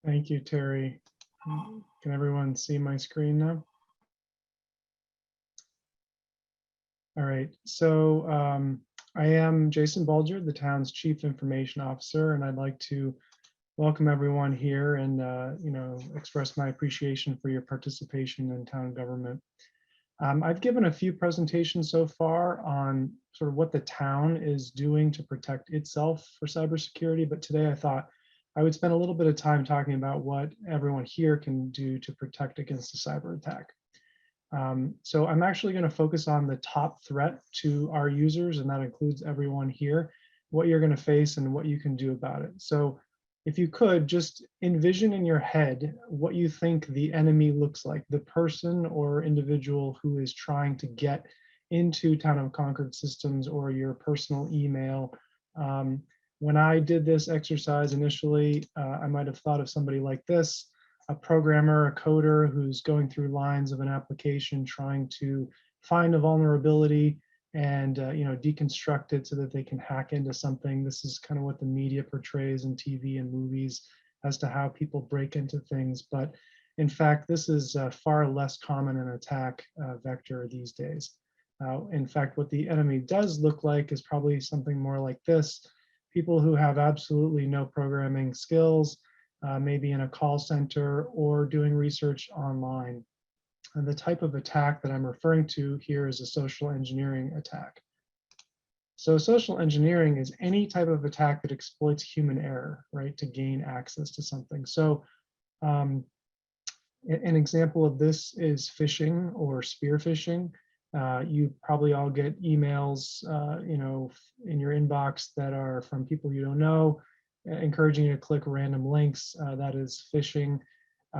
Thank you, Terry. Can everyone see my screen now? All right, so I am Jason Bulger, the town's Chief Information Officer, and I'd like to welcome everyone here and express my appreciation for your participation in town government. I've given a few presentations so far on sort of what the town is doing to protect itself for cybersecurity, but today I thought I would spend a little bit of time talking about what everyone here can do to protect against a cyber attack. So I'm actually going to focus on the top threat to our users, and that includes everyone here, what you're going to face and what you can do about it. So if you could just envision in your head what you think the enemy looks like, the person or individual who is trying to get into Town of Concord systems or your personal email. When I did this exercise initially, I might have thought of somebody like this: a programmer, a coder who's going through lines of an application trying to find a vulnerability and deconstruct it so that they can hack into something. This is kind of what the media portrays in TV and movies as to how people break into things. But in fact, this is far less common an attack vector these days. In fact, what the enemy does look like is probably something more like this: people who have absolutely no programming skills, maybe in a call center or doing research online. And the type of attack that I'm referring to here is a social engineering attack. So social engineering is any type of attack that exploits human error, right, to gain access to something. So an example of this is phishing or spear phishing. You probably all get emails, in your inbox that are from people you don't know, encouraging you to click random links. That is phishing.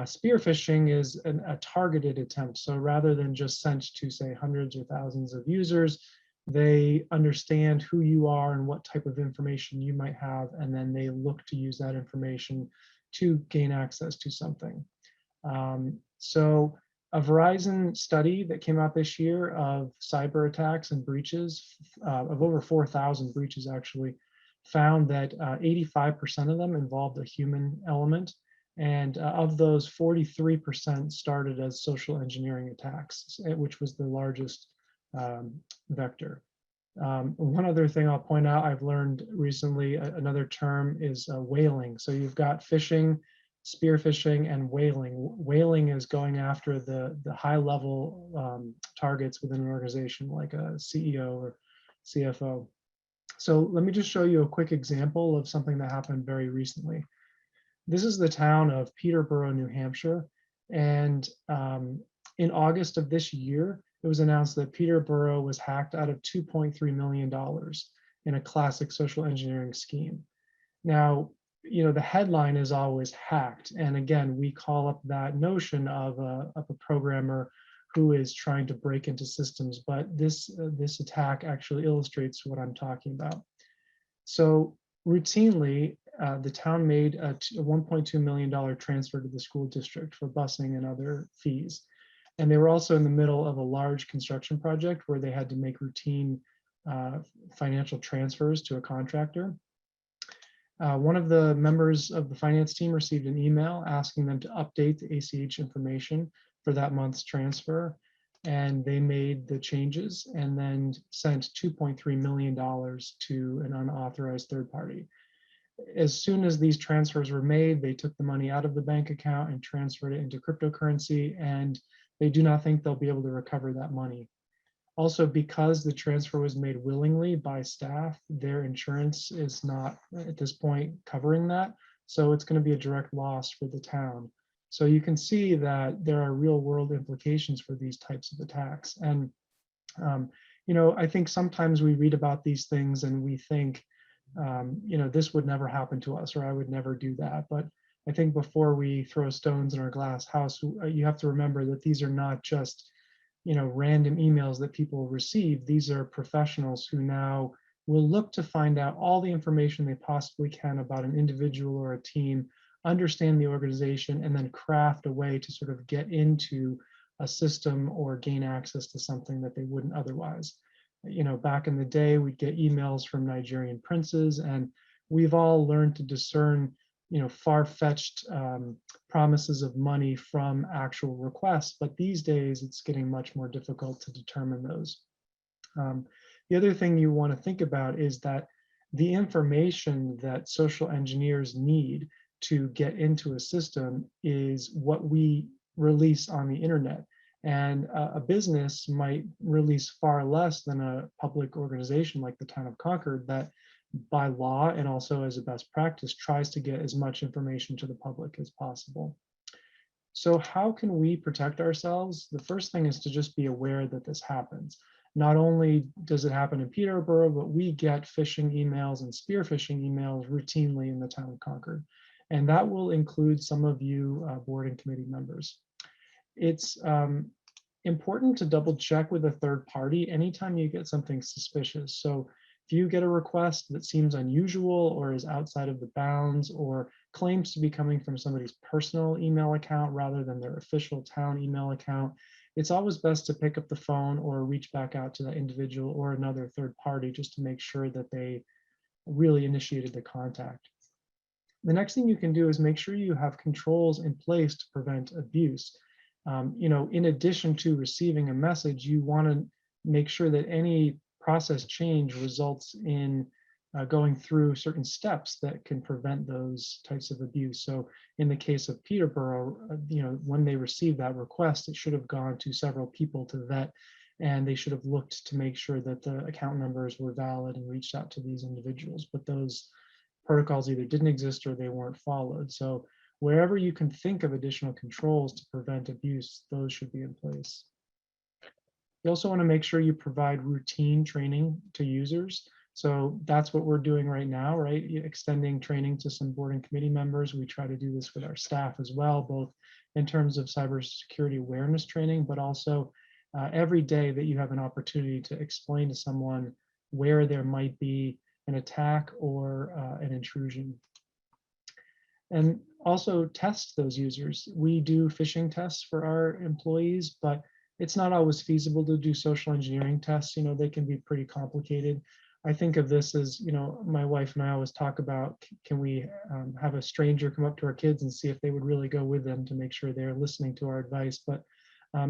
Spear phishing is a targeted attempt. So rather than just sent to, say, hundreds or thousands of users, they understand who you are and what type of information you might have, and then they look to use that information to gain access to something. So a Verizon study that came out this year of cyber attacks and breaches, of over 4,000 breaches actually, found that 85% of them involved a human element. And of those, 43% started as social engineering attacks, which was the largest vector. One other thing I'll point out, I've learned recently, another term is whaling. So you've got phishing, spear phishing, and whaling. Whaling is going after the high level targets within an organization, like a CEO or CFO. So let me just show you a quick example of something that happened very recently. This is the town of Peterborough, New Hampshire. And in August of this year, it was announced that Peterborough was hacked out of $2.3 million in a classic social engineering scheme. Now, the headline is always hacked. And again, we call up that notion of a programmer who is trying to break into systems. But this attack actually illustrates what I'm talking about. So routinely, the town made a $1.2 million transfer to the school district for busing and other fees. And they were also in the middle of a large construction project where they had to make routine financial transfers to a contractor. One of the members of the finance team received an email asking them to update the ACH information for that month's transfer. And they made the changes and then sent $2.3 million to an unauthorized third party. As soon as these transfers were made, they took the money out of the bank account and transferred it into cryptocurrency, and they do not think they'll be able to recover that money. Also, because the transfer was made willingly by staff, their insurance is not at this point covering that. So it's going to be a direct loss for the town. So you can see that there are real world implications for these types of attacks. And, I think sometimes we read about these things and we think, this would never happen to us, or I would never do that. But I think before we throw stones in our glass house, you have to remember that these are not just, random emails that people receive. These are professionals who now will look to find out all the information they possibly can about an individual or a team, understand the organization, and then craft a way to sort of get into a system or gain access to something that they wouldn't otherwise. Back in the day, we'd get emails from Nigerian princes, and we've all learned to discern far-fetched promises of money from actual requests, but these days it's getting much more difficult to determine those. The other thing you want to think about is that the information that social engineers need to get into a system is what we release on the internet. And a business might release far less than a public organization like the town of Concord that by law and also as a best practice tries to get as much information to the public as possible. So how can we protect ourselves? The first thing is to just be aware that this happens. Not only does it happen in Peterborough, but we get phishing emails and spear phishing emails routinely in the town of Concord. And that will include some of you board and committee members. It's important to double check with a third party anytime you get something suspicious. So if you get a request that seems unusual or is outside of the bounds or claims to be coming from somebody's personal email account rather than their official town email account, it's always best to pick up the phone or reach back out to that individual or another third party just to make sure that they really initiated the contact. The next thing you can do is make sure you have controls in place to prevent abuse. In addition to receiving a message, you want to make sure that any process change results in going through certain steps that can prevent those types of abuse. So in the case of Peterborough, when they received that request, it should have gone to several people to vet, and they should have looked to make sure that the account numbers were valid and reached out to these individuals. But those protocols either didn't exist or they weren't followed. So wherever you can think of additional controls to prevent abuse, those should be in place. You also want to make sure you provide routine training to users. So that's what we're doing right now, right? Extending training to some board and committee members. We try to do this with our staff as well, both in terms of cybersecurity awareness training, but also every day that you have an opportunity to explain to someone where there might be an attack or an intrusion. And also test those users. We do phishing tests for our employees, but it's not always feasible to do social engineering tests. They can be pretty complicated. I think of this as, my wife and I always talk about, can we have a stranger come up to our kids and see if they would really go with them to make sure they're listening to our advice. But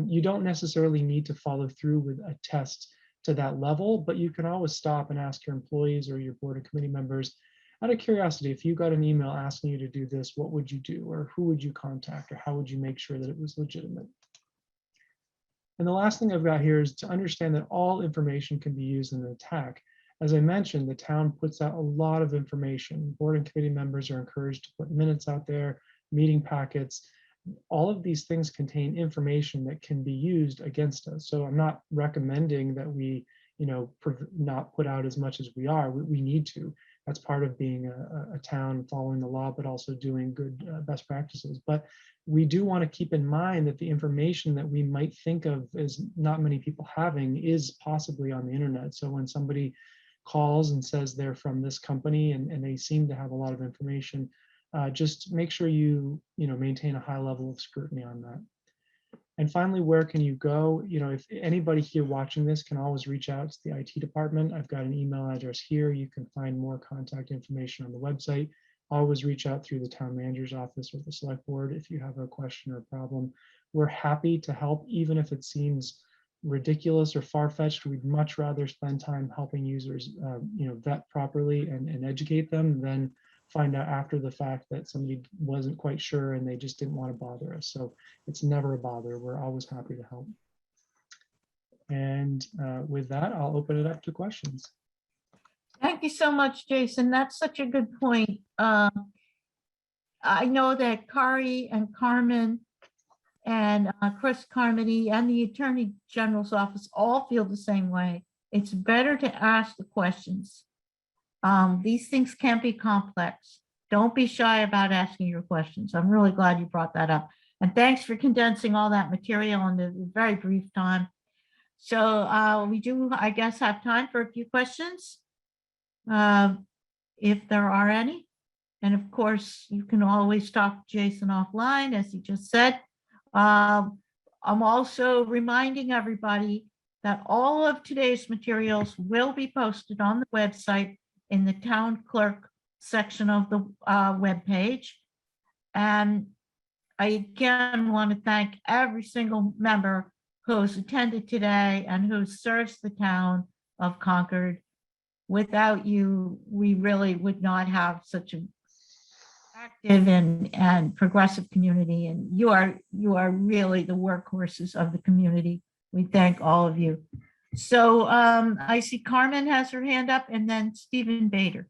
you don't necessarily need to follow through with a test to that level, but you can always stop and ask your employees or your board and committee members, out of curiosity, if you got an email asking you to do this, what would you do? Or who would you contact? Or how would you make sure that it was legitimate? And the last thing I've got here is to understand that all information can be used in an attack. As I mentioned, the town puts out a lot of information. Board and committee members are encouraged to put minutes out there, meeting packets. All of these things contain information that can be used against us. So I'm not recommending that we, not put out as much as we are. We need to. That's part of being a town following the law, but also doing good best practices. But we do want to keep in mind that the information that we might think of as not many people having is possibly on the internet. So when somebody calls and says they're from this company and they seem to have a lot of information, just make sure you maintain a high level of scrutiny on that. And finally, where can you go? If anybody here watching this can always reach out to the IT department. I've got an email address here. You can find more contact information on the website. Always reach out through the town manager's office or the select board if you have a question or a problem. We're happy to help, even if it seems ridiculous or far-fetched. We'd much rather spend time helping users vet properly and educate them than find out after the fact that somebody wasn't quite sure and they just didn't want to bother us. So it's never a bother. We're always happy to help. And with that, I'll open it up to questions. Thank you so much, Jason. That's such a good point. I know that Kari and Carmen and Chris Carmody and the Attorney General's office all feel the same way. It's better to ask the questions. These things can be complex. Don't be shy about asking your questions. I'm really glad you brought that up. And thanks for condensing all that material in a very brief time. So we do, I guess, have time for a few questions, if there are any. And of course, you can always talk to Jason offline, as he just said. I'm also reminding everybody that all of today's materials will be posted on the website in the town clerk section of the webpage. And I again want to thank every single member who's attended today and who serves the town of Concord. Without you, we really would not have such an active and progressive community. And you are really the workhorses of the community. We thank all of you. So I see Carmen has her hand up, and then Stephen Bader.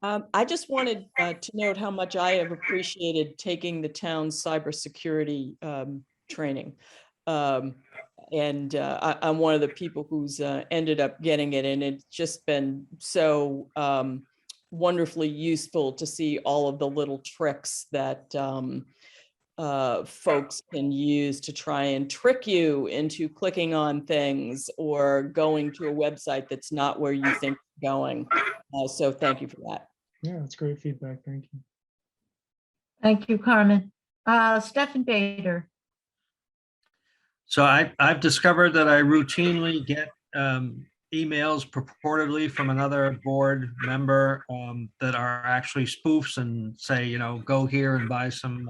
I just wanted to note how much I have appreciated taking the town's cybersecurity training. I'm one of the people who's ended up getting it, and it's just been so wonderfully useful to see all of the little tricks that folks can use to try and trick you into clicking on things or going to a website that's not where you think you're going. So thank you for that. Yeah, that's great feedback. Thank you. Thank you, Carmen. Stephen Bader. So I've discovered that I routinely get emails purportedly from another board member that are actually spoofs and say, you know, go here and buy some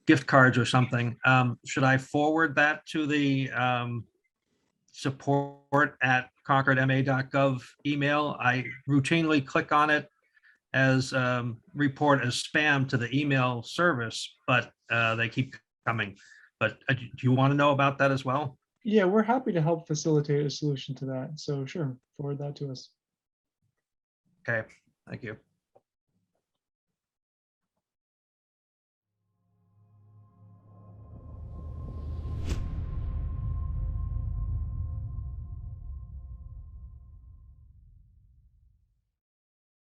gift cards or something. Should I forward that to the support@concordma.gov email? I routinely click on it as report as spam to the email service, but they keep coming. But do you want to know about that as well? Yeah, we're happy to help facilitate a solution to that. So sure, forward that to us. Okay, thank you.